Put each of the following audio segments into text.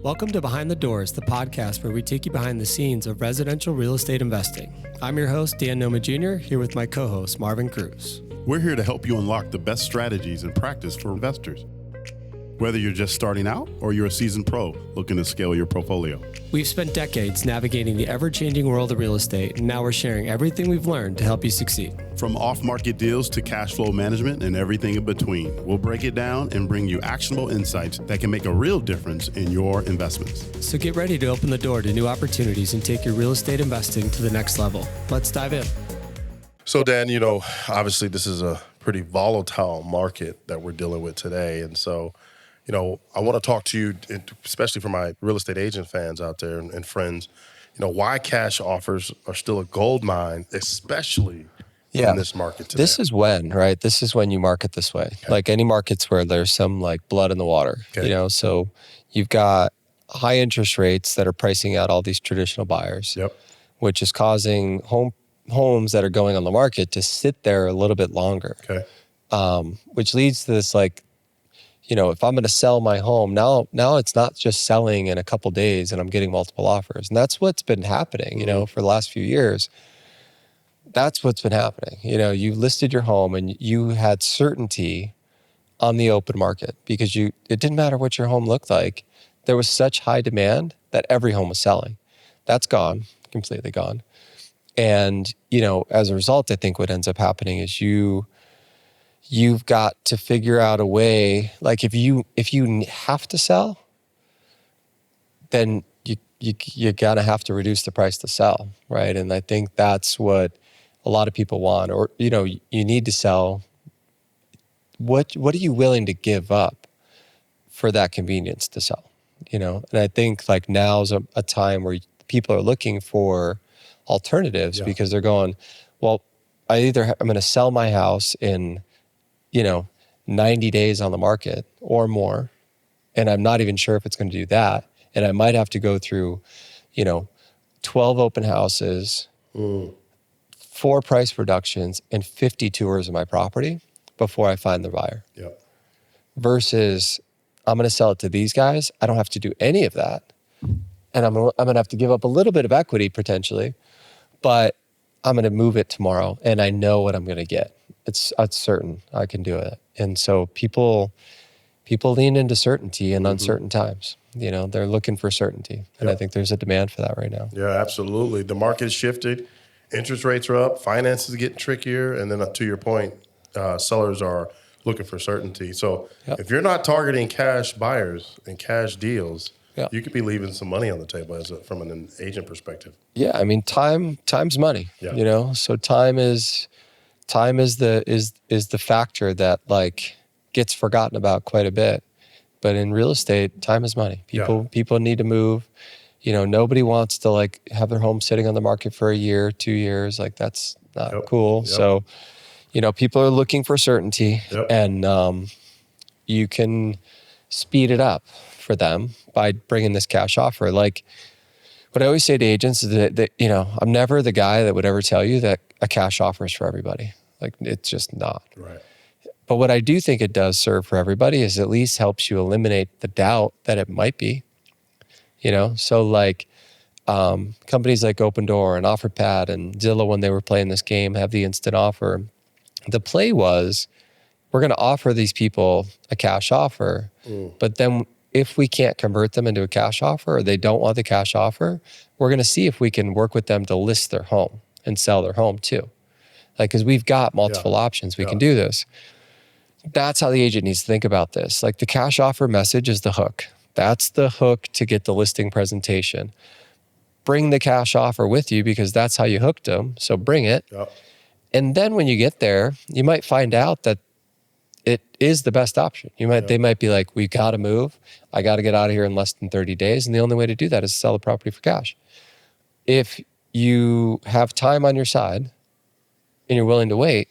Welcome to Behind the Doors, the podcast where we take you behind the scenes of residential real estate investing. I'm your host, Dan Noma Jr., here with my co-host, Marvin Cruz. We're here to help you unlock the best strategies and practice for investors. Whether you're just starting out or you're a seasoned pro looking to scale your portfolio. We've spent decades navigating the ever-changing world of real estate, and now we're sharing everything we've learned to help you succeed. From off-market deals to cash flow management and everything in between, we'll break it down and bring you actionable insights that can make a real difference in your investments. So get ready to open the door to new opportunities and take your real estate investing to the next level. Let's dive in. So Dan, obviously this is a pretty volatile market that we're dealing with today. And so, I want to talk to you, especially for my real estate agent fans out there and friends, why cash offers are still a gold mine, especially in this market today. This is right? This is when you market this way. Okay. Like any markets where there's some like blood in the water, so you've got high interest rates that are pricing out all these traditional buyers, which is causing homes that are going on the market to sit there a little bit longer. Okay. Which leads to this if I'm going to sell my home, now it's not just selling in a couple days and I'm getting multiple offers. And that's what's been happening, for the last few years. That's what's been happening. You listed your home and you had certainty on the open market because it didn't matter what your home looked like. There was such high demand that every home was selling. That's gone, completely gone. And, as a result, I think what ends up happening is you've got to figure out a way, like if you have to sell, then you're gonna have to reduce the price to sell, right? And I think that's what a lot of people want, or you need to sell. What are you willing to give up for that convenience to sell? And I think like now's a time where people are looking for alternatives because they're going, well, I'm going to sell my house in 90 days on the market or more. And I'm not even sure if it's going to do that. And I might have to go through, 12 open houses, 4 price reductions, and 50 tours of my property before I find the buyer. Yep. Versus I'm going to sell it to these guys. I don't have to do any of that. And I'm going to have to give up a little bit of equity potentially, but I'm going to move it tomorrow and I know what I'm going to get. It's certain I can do it. And so people lean into certainty in uncertain times. They're looking for certainty. And I think there's a demand for that right now. Yeah, absolutely. The market's shifted. Interest rates are up. Finances getting trickier. And then to your point, sellers are looking for certainty. So if you're not targeting cash buyers and cash deals, you could be leaving some money on the table from an agent perspective. Yeah, I mean, time's money. Yeah. So time is the factor that like gets forgotten about quite a bit. But in real estate, time is money. People need to move. Nobody wants to like have their home sitting on the market for a year, 2 years. Like that's not cool. Yep. So, people are looking for certainty and you can speed it up for them by bringing this cash offer. Like what I always say to agents is that I'm never the guy that would ever tell you that a cash offer is for everybody. Like it's just not. Right. But what I do think it does serve for everybody is at least helps you eliminate the doubt that it might be. So like companies like Open Door and OfferPad and Zillow, when they were playing this game, have the instant offer. The play was we're going to offer these people a cash offer, but then if we can't convert them into a cash offer or they don't want the cash offer, we're going to see if we can work with them to list their home and sell their home too. Like, because we've got multiple options, we can do this. That's how the agent needs to think about this. Like the cash offer message is the hook. That's the hook to get the listing presentation. Bring the cash offer with you because that's how you hooked them. So bring it. Yep. And then when you get there, you might find out that it is the best option. They might be like, we got to move. I got to get out of here in less than 30 days. And the only way to do that is to sell the property for cash. If you have time on your side and you're willing to wait,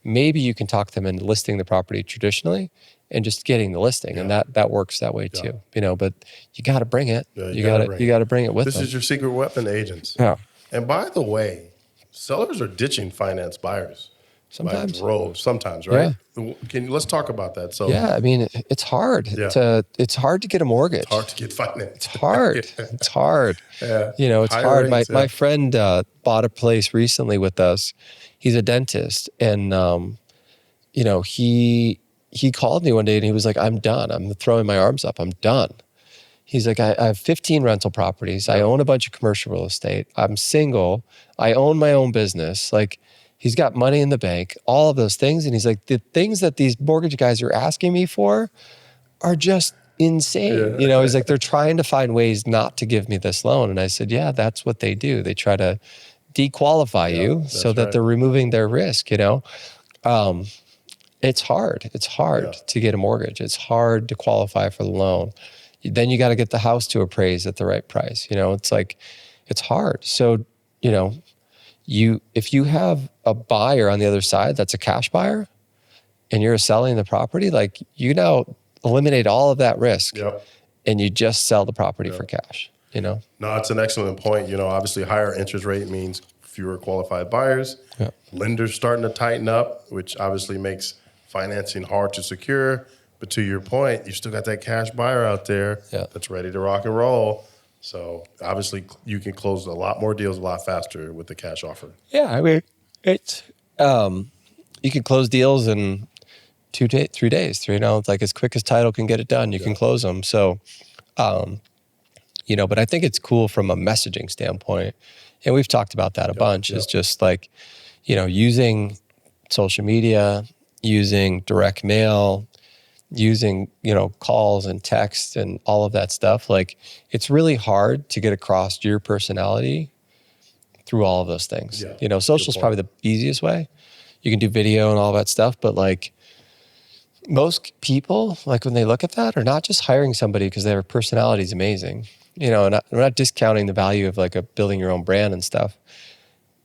maybe you can talk them into listing the property traditionally and just getting the listing. And that works that way too, but you got to bring it. You got to bring it with This them. is your secret weapon, agents. Yeah. And by the way, sellers are ditching finance buyers. sometimes. Like road, sometimes, right? Let's talk about that. So yeah, I mean, it's hard to get a mortgage. It's hard to get financed. It's hard. It's hard. Yeah. You know, it's Higher hard. rates, My friend bought a place recently with us. He's a dentist, and you know, he called me one day and he was like, "I'm done. I'm throwing my arms up. I'm done." He's like, I have 15 rental properties. I own a bunch of commercial real estate. I'm single. I own my own business. Like, he's got money in the bank, all of those things. And he's like, the things that these mortgage guys are asking me for are just insane. Yeah. You know, he's like, they're trying to find ways not to give me this loan. And I said, yeah, that's what they do. They try to dequalify you so that they're removing their risk, you know? It's hard. It's hard to get a mortgage. It's hard to qualify for the loan. Then you got to get the house to appraise at the right price. You know, it's like, it's hard. So, you know, if you have a buyer on the other side that's a cash buyer and you're selling the property, like, you now eliminate all of that risk and you just sell the property for cash, you know? No, it's an excellent point. You know, obviously higher interest rate means fewer qualified buyers. Lenders starting to tighten up, which obviously makes financing hard to secure. But to your point, you still got that cash buyer out there that's ready to rock and roll. So obviously you can close a lot more deals a lot faster with the cash offer. Yeah, I mean, it's you can close deals in 3 days. You know, it's like as quick as title can get it done, you can close them. So, you know, but I think it's cool from a messaging standpoint, and we've talked about that a bunch. Is just like, you know, using social media, using direct mail, using, you know, calls and texts and all of that stuff. Like, it's really hard to get across your personality through all of those things. You know, social is probably the easiest way. You can do video and all that stuff, but like, most people, like, when they look at that, are not just hiring somebody because their personality is amazing. You know, and we're not discounting the value of like building your own brand and stuff.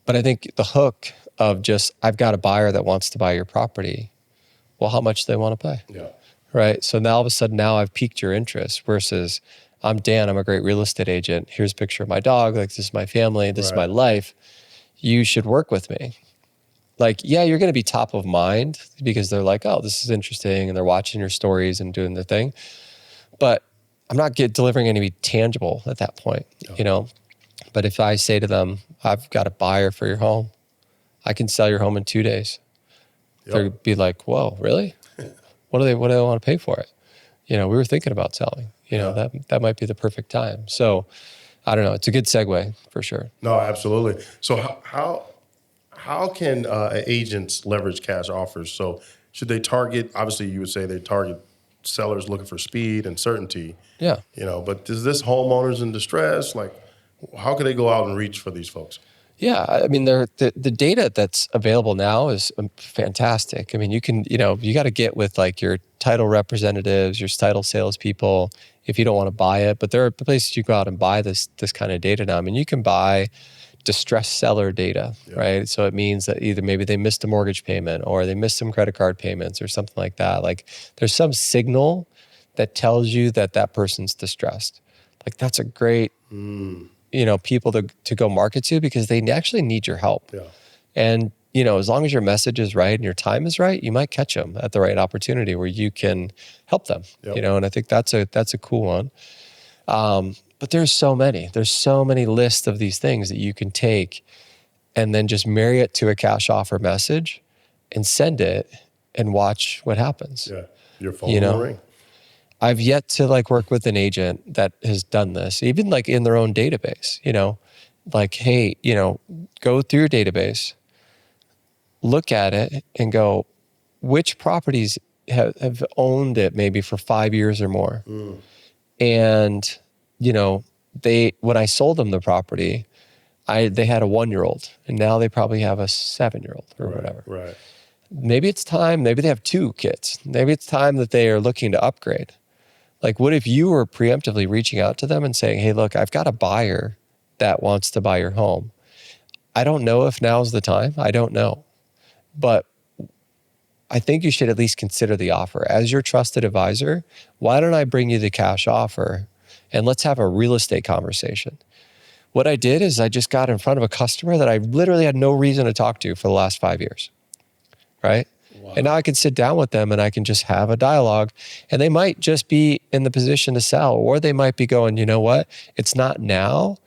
But I think the hook of just, I've got a buyer that wants to buy your property. Well, how much do they want to pay? Right. So now all of a sudden, now I've piqued your interest versus, I'm Dan, I'm a great real estate agent. Here's a picture of my dog. Like, this is my family. This is my life. You should work with me. Like, yeah, you're going to be top of mind because they're like, oh, this is interesting. And they're watching your stories and doing their thing. But I'm not delivering any tangible at that point, you know? But if I say to them, I've got a buyer for your home, I can sell your home in 2 days. They'd be like, whoa, really? What do they want to pay for it? You know, we were thinking about selling. You know, that might be the perfect time. So I don't know. It's a good segue for sure. No, absolutely. So how can agents leverage cash offers? So should they target? Obviously, you would say they target sellers looking for speed and certainty. Yeah. You know, but is this homeowners in distress? Like, how can they go out and reach for these folks? Yeah, I mean, the data that's available now is fantastic. I mean, you can, you know, you got to get with like your title representatives, your title salespeople, if you don't want to buy it. But there are places you go out and buy this kind of data now. I mean, you can buy distressed seller data, right? So it means that either maybe they missed a mortgage payment or they missed some credit card payments or something like that. Like, there's some signal that tells you that that person's distressed. Like, that's a great, you know, people to go market to because they actually need your help. And, you know, as long as your message is right and your time is right, you might catch them at the right opportunity where you can help them, you know, and I think that's a cool one. But there's so many lists of these things that you can take and then just marry it to a cash offer message and send it and watch what happens. Your phone will ring. I've yet to like work with an agent that has done this, even like in their own database, you know, like, hey, you know, go through your database, look at it and go, which properties have owned it maybe for 5 years or more. And, you know, when I sold them the property, they had a 1-year-old and now they probably have a 7-year-old or whatever. Maybe it's time, maybe they have 2 kids. Maybe it's time that they are looking to upgrade. Like, what if you were preemptively reaching out to them and saying, hey, look, I've got a buyer that wants to buy your home. I don't know if now's the time. I don't know. But I think you should at least consider the offer. As your trusted advisor, why don't I bring you the cash offer and let's have a real estate conversation? What I did is I just got in front of a customer that I literally had no reason to talk to for the last 5 years. right? Wow. And now I can sit down with them and I can just have a dialogue, and they might just be in the position to sell, or they might be going, you know what? It's not now,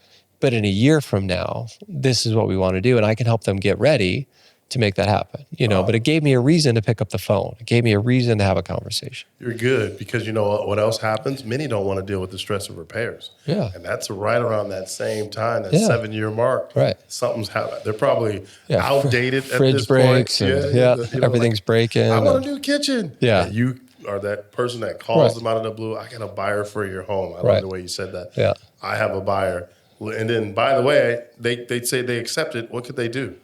but in a year from now, this is what we want to do. And I can help them get ready to make that happen, but it gave me a reason to pick up the phone. It gave me a reason to have a conversation. You're good, because you know what else happens? Many don't want to deal with the stress of repairs. Yeah. And that's right around that same time, that 7-year mark. Right. Something's happened. They're probably outdated at Fridge this breaks point. and, everything's breaking. I want a new kitchen. Yeah. And you are that person that calls them out of the blue. I got a buyer for your home. I love the way you said that. Yeah. I have a buyer. And then, by the way, they'd say they accept it. What could they do?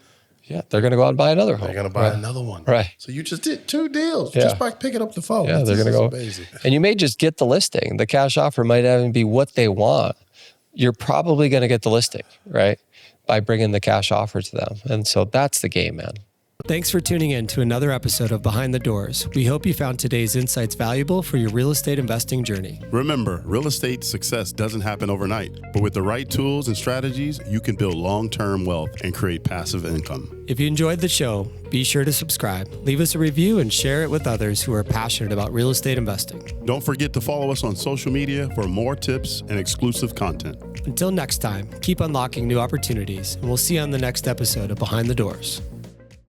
Yeah, they're going to go out and buy another home. They're going to buy another one. Right. So you just did 2 deals just by picking up the phone. Yeah, they're going to go. Amazing. And you may just get the listing. The cash offer might even be what they want. You're probably going to get the listing, right? By bringing the cash offer to them. And so that's the game, man. Thanks for tuning in to another episode of Behind the Doors. We hope you found today's insights valuable for your real estate investing journey. Remember, real estate success doesn't happen overnight, but with the right tools and strategies, you can build long-term wealth and create passive income. If you enjoyed the show, be sure to subscribe, leave us a review, and share it with others who are passionate about real estate investing. Don't forget to follow us on social media for more tips and exclusive content. Until next time, keep unlocking new opportunities, and we'll see you on the next episode of Behind the Doors.